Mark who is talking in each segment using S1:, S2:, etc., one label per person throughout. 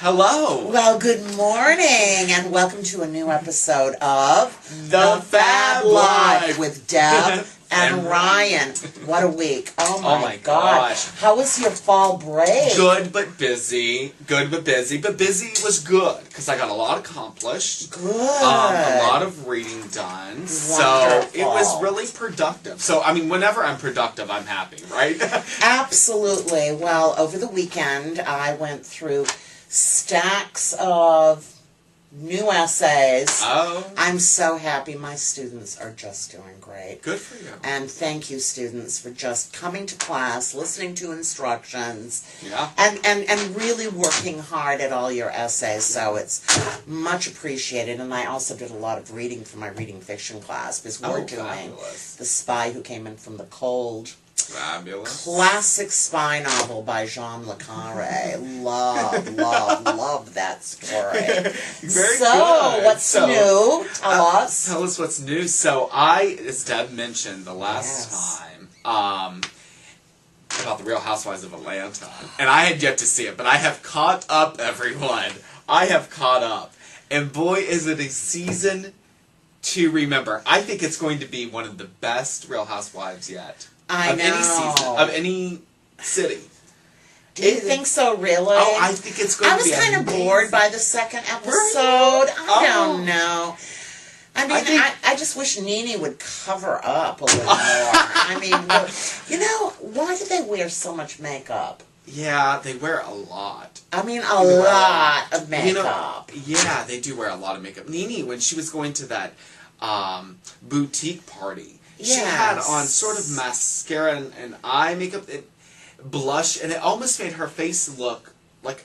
S1: Hello.
S2: Well, good morning, and welcome to a new episode of
S1: The Fab Life
S2: with Deb and Ryan. What a week. Oh my gosh. How was your fall break?
S1: Good but busy. Good but busy. But busy was good because I got a lot accomplished.
S2: Good.
S1: A lot of reading done.
S2: Wonderful.
S1: So it was really productive. So, I mean, whenever I'm productive, I'm happy, right?
S2: Absolutely. Well, over the weekend, I went through stacks of new essays.
S1: Oh.
S2: I'm so happy. My students are just doing great.
S1: Good for you.
S2: And thank you, students, for just coming to class, listening to instructions,
S1: Yeah.
S2: and really working hard at all your essays. So it's much appreciated. And I also did a lot of reading for my reading fiction class because we're doing
S1: fabulous.
S2: The Spy Who Came In From the Cold.
S1: Fabulous.
S2: Classic spy novel by Jean Le Carre. Love that story.
S1: Very
S2: so,
S1: good.
S2: what's new? Tell us.
S1: Tell us what's new. So as Deb mentioned the last time, about the Real Housewives of Atlanta, and I had yet to see it, but I have caught up, everyone. I have caught up. And boy, is it a season to remember. I think it's going to be one of the best Real Housewives yet.
S2: I know.
S1: Any season, of any city.
S2: Do you think so, really?
S1: Oh, I think it's going to be
S2: I was kind of bored by the second episode. I don't know. I mean, I just wish Nene would cover up a little more. I mean, you know, why do they wear so much makeup?
S1: Yeah, they wear a lot.
S2: I mean, a lot of makeup.
S1: Yeah, they do wear a lot of makeup. Nene, when she was going to that boutique party, she had on sort of mascara and eye makeup, blush, and it almost made her face look like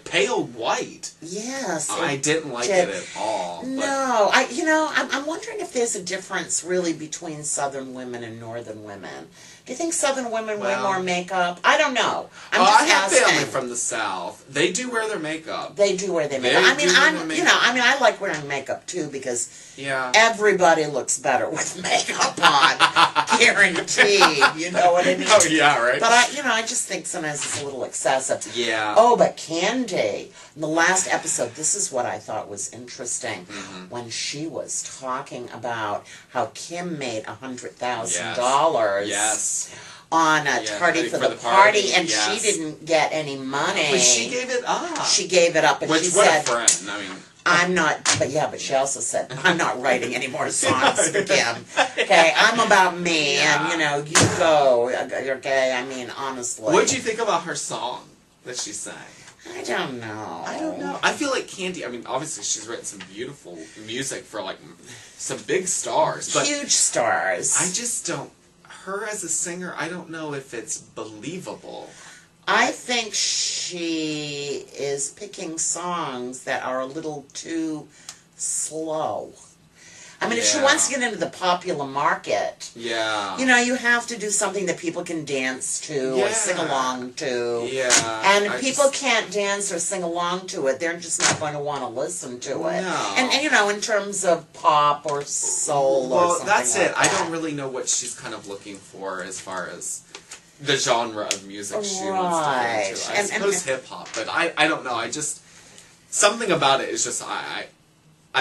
S1: pale white.
S2: Yes,
S1: I didn't like it at all.
S2: No, I'm wondering if there's a difference really between Southern women and Northern women. Do you think Southern women wear more makeup? I don't know.
S1: I have family from the South. They do wear their makeup.
S2: They do wear their makeup. I like wearing makeup too because everybody looks better with makeup on, guaranteed. You know what I mean?
S1: Oh yeah, right.
S2: But I just think sometimes it's a little excessive.
S1: Yeah.
S2: Oh, but Candy, in the last episode, this is what I thought was interesting when she was talking about how Kim made $100,000.
S1: Yes.
S2: On a tardy for the party, and she didn't get any money.
S1: But she gave it up.
S2: She gave it up, and she said,
S1: "What a friend!" I mean,
S2: I'm not. But she also said, "I'm not writing any more songs for Kim. Okay, I'm about me, and you go. Okay, I mean, honestly."
S1: What'd you think about her song that she sang?
S2: I don't know.
S1: I feel like Candy, I mean, obviously she's written some beautiful music for, like, some big stars. But
S2: huge stars.
S1: I just don't, her as a singer, I don't know if it's believable.
S2: I think she is picking songs that are a little too slow. I mean, if she wants to get into the popular market, you have to do something that people can dance to or sing along to.
S1: Yeah.
S2: And if people can't dance or sing along to it, they're just not going to want to listen to it.
S1: No.
S2: And in terms of pop or soul or something
S1: that's
S2: like
S1: it.
S2: that.
S1: I don't really know what she's kind of looking for as far as the genre of music she wants to get into. I suppose hip-hop, but I don't know. I just, something about it is just, I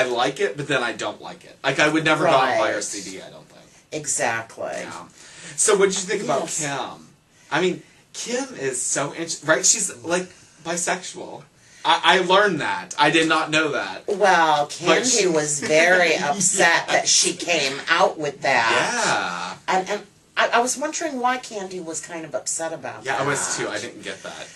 S1: like it, but then I don't like it. Like, I would never go out and buy her CD, I don't think.
S2: Exactly.
S1: Yeah. So what did you think about Kim? I mean, Kim is so interesting, right? She's, like, bisexual. I learned that. I did not know that.
S2: Well, Candy was very upset that she came out with that.
S1: Yeah.
S2: And I was wondering why Candy was kind of upset about that.
S1: Yeah, I was too. I didn't get that.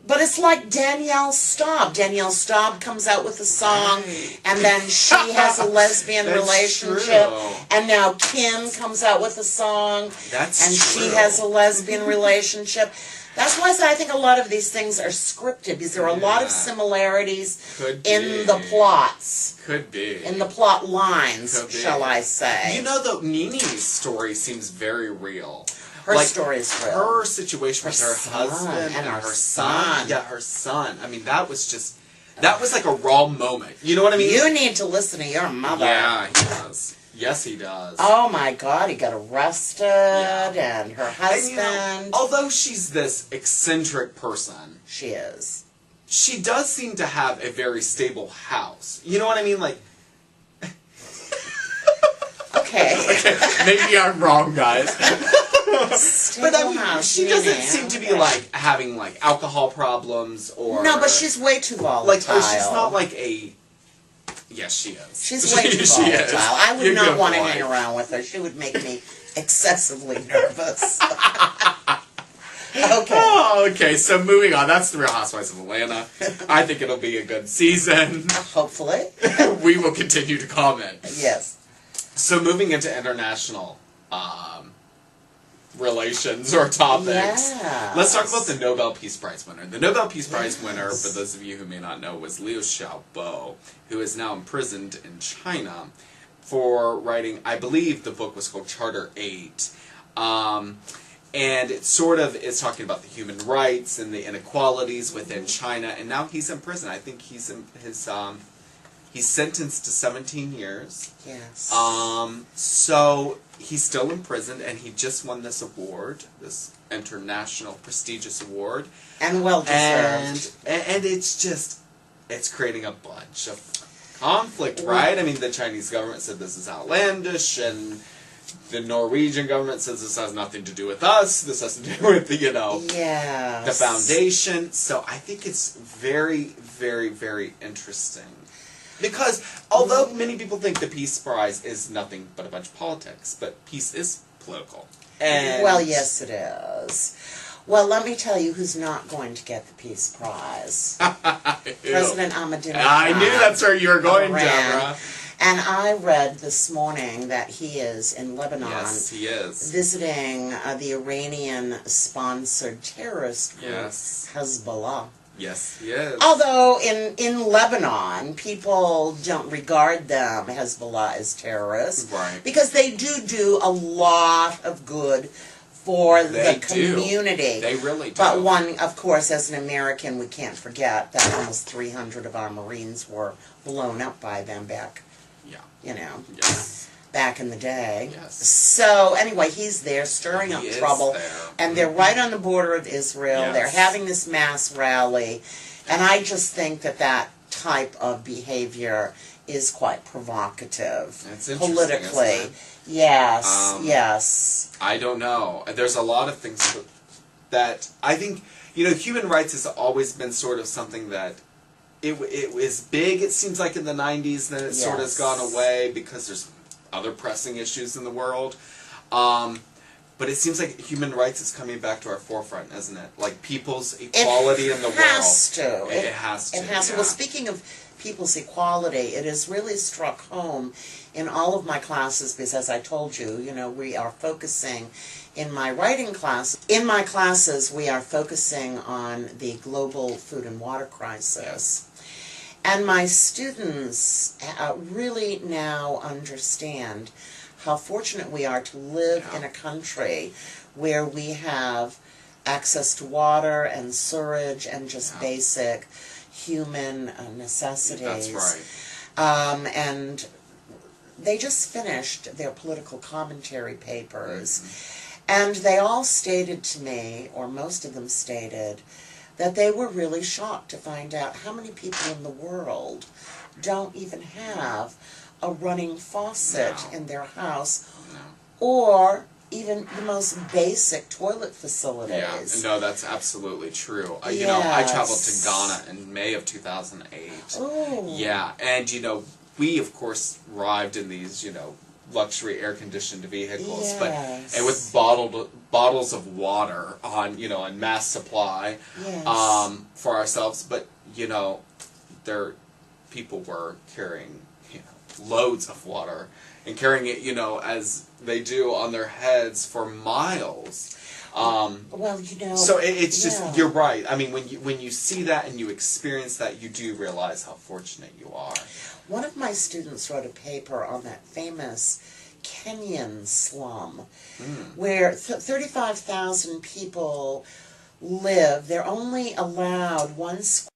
S2: But it's like Danielle Staub. Danielle Staub comes out with a song, and then she has a lesbian relationship.
S1: True.
S2: And now Kim comes out with a song, she has a lesbian relationship. That's why I think a lot of these things are scripted, because there are a lot of similarities in the plots.
S1: Could be.
S2: In the plot lines, shall I say.
S1: You know, though, Nene's story seems very real.
S2: Her story is real.
S1: Her situation with her husband and her son. Yeah, her son. I mean, that was like a raw moment. You know what I mean?
S2: You need to listen to your mother.
S1: Yeah, he does. Yes, he does.
S2: Oh my God, he got arrested, and her husband.
S1: And, although she's this eccentric person,
S2: she is.
S1: she does seem to have a very stable house. You know what I mean? Like,
S2: okay.
S1: Maybe I'm wrong, guys.
S2: But I mean,
S1: she doesn't seem to be like having like alcohol problems or.
S2: No, but she's way too volatile.
S1: Like, or she's not like a. Yes, she is.
S2: She's way too volatile. I would not want to hang around with her. She would make me excessively nervous. Okay.
S1: Oh, okay. So moving on. That's the Real Housewives of Atlanta. I think it'll be a good season.
S2: Hopefully.
S1: We will continue to comment.
S2: Yes.
S1: So moving into international relations or topics.
S2: Yes.
S1: Let's talk about the Nobel Peace Prize winner. The Nobel Peace Prize winner, for those of you who may not know, was Liu Xiaobo, who is now imprisoned in China for writing, I believe the book was called Charter 8. And it sort of is talking about the human rights and the inequalities within China, and now he's in prison. I think he's in his he's sentenced to 17 years.
S2: Yes.
S1: So he's still in prison, and he just won this award, this international prestigious award.
S2: And well deserved.
S1: And it's just, it's creating a bunch of conflict, right? I mean, the Chinese government said this is outlandish, and the Norwegian government says this has nothing to do with us. This has to do with the, the foundation. So I think it's very, very, very interesting. Because although many people think the Peace Prize is nothing but a bunch of politics, but peace is political. And
S2: well, yes, it is. Well, let me tell you who's not going to get the Peace Prize. President Ahmadinejad.
S1: I knew that's where you were going, Deborah.
S2: And I read this morning that he is in Lebanon.
S1: Yes, he is.
S2: Visiting the Iranian-sponsored terrorist group, Hezbollah.
S1: Yes, he is.
S2: Although in Lebanon, people don't regard them, Hezbollah, as terrorists.
S1: Right.
S2: Because they do a lot of good for the community.
S1: They really do.
S2: But one, of course, as an American, we can't forget that almost 300 of our Marines were blown up by them back, back in the day.
S1: Yes.
S2: So, anyway, he's there stirring up trouble. And they're right on the border of Israel. Yes. They're having this mass rally. And I just think that type of behavior is quite provocative.
S1: It's interesting,
S2: politically.
S1: Isn't it?
S2: Yes, yes.
S1: I don't know. There's a lot of things that I think, human rights has always been sort of something that it was big, it seems like, in the 90s, then it sort of has gone away because there's other pressing issues in the world. But it seems like human rights is coming back to our forefront, isn't it? Like people's equality in the world.
S2: It has to.
S1: It has to.
S2: It has to. Well, speaking of people's equality, it has really struck home in all of my classes because, as I told you, we are focusing in my writing class. In my classes, we are focusing on the global food and water crisis.
S1: Yes.
S2: And my students really now understand how fortunate we are to live in a country where we have access to water and sewerage and just basic human necessities.
S1: That's right.
S2: And they just finished their political commentary papers. Mm-hmm. And they all stated to me, or most of them stated, that they were really shocked to find out how many people in the world don't even have a running faucet in their house, or even the most basic toilet facilities.
S1: Yeah, no, that's absolutely true. I traveled to Ghana in May of 2008.
S2: Oh.
S1: Yeah, and we of course arrived in these, luxury air-conditioned vehicles, and with bottles of water on, on mass supply, for ourselves. But people were carrying, loads of water and carrying it, as they do on their heads for miles. So it's just, you're right. I mean, when you see that and you experience that, you do realize how fortunate you are.
S2: One of my students wrote a paper on that famous Kenyan slum where 35,000 people live. They're only allowed one square